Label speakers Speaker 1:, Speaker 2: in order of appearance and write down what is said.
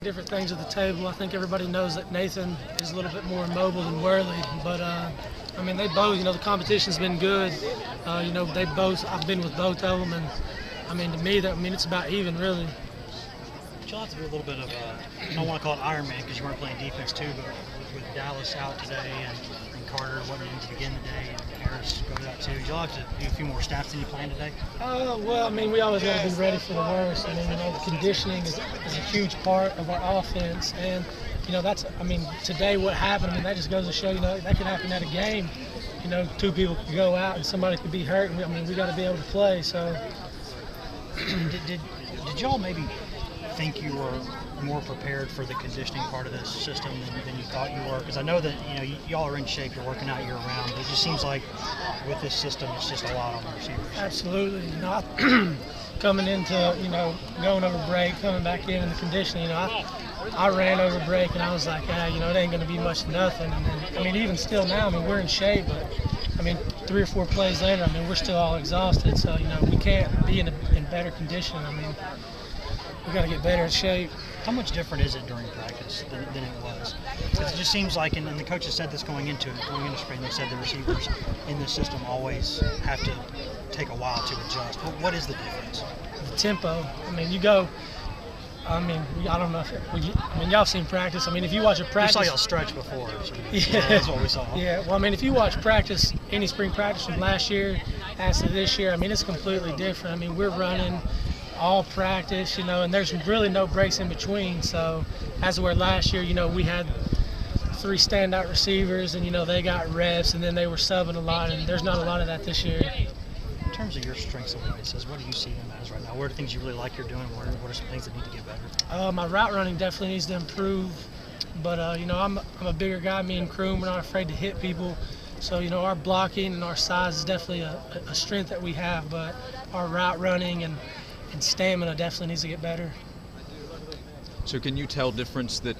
Speaker 1: Different things at the table. I think everybody knows that Nathan is a little bit more mobile than Worley, but I mean, they both, the competition's been good. They both, I've been with both of them, and I mean, to me, it's about even, really.
Speaker 2: You'll have to do a little bit of, I don't want to call it Iron Man because you weren't playing defense too, but with Dallas out today and Carter wasn't in to begin the day and Harris goes out too, you'll have to do a few more snaps than you planned today?
Speaker 1: Well, I mean, we always got to be ready for the worst. I mean, the conditioning is a huge part of our offense, and today what happened, that just goes to show, that could happen at a game. Two people could go out and somebody could be hurt, and we got to be able to play. So,
Speaker 2: did y'all maybe think you were more prepared for the conditioning part of this system than you thought you were? Because I know that y'all are in shape, you're working out year round, but it just seems like with this system it's just a lot on the receivers.
Speaker 1: Absolutely. Coming into going over break, coming back in the conditioning, I ran over break and I was like, it ain't going to be much of nothing. And then, even still now, we're in shape, but 3 or 4 plays later, we're still all exhausted. So we can't be in better condition. We got to get better in shape.
Speaker 2: How much different is it during practice than it was? Because it just seems like, and the coaches said this going into spring, they said the receivers in this system always have to take a while to adjust. What is the difference?
Speaker 1: The tempo. I don't know if y'all seen practice. If you watch a practice.
Speaker 2: We saw y'all stretch before. So
Speaker 1: yeah,
Speaker 2: that's what we saw.
Speaker 1: Yeah, well, if you watch practice, any spring practice from last year as to this year, it's completely different. We're running all practice, and there's really no breaks in between. So, as where last year, we had 3 standout receivers, and they got reps, and then they were subbing a lot, and there's not a lot of that this year.
Speaker 2: In terms of your strengths and weaknesses, what do you see them as right now? What are things you really like you're doing? What are some things that need to get better?
Speaker 1: My route running definitely needs to improve, but I'm a bigger guy. Me and Kroom, we're not afraid to hit people. So our blocking and our size is definitely a strength that we have, but our route running and stamina definitely needs to get better.
Speaker 3: So can you tell difference that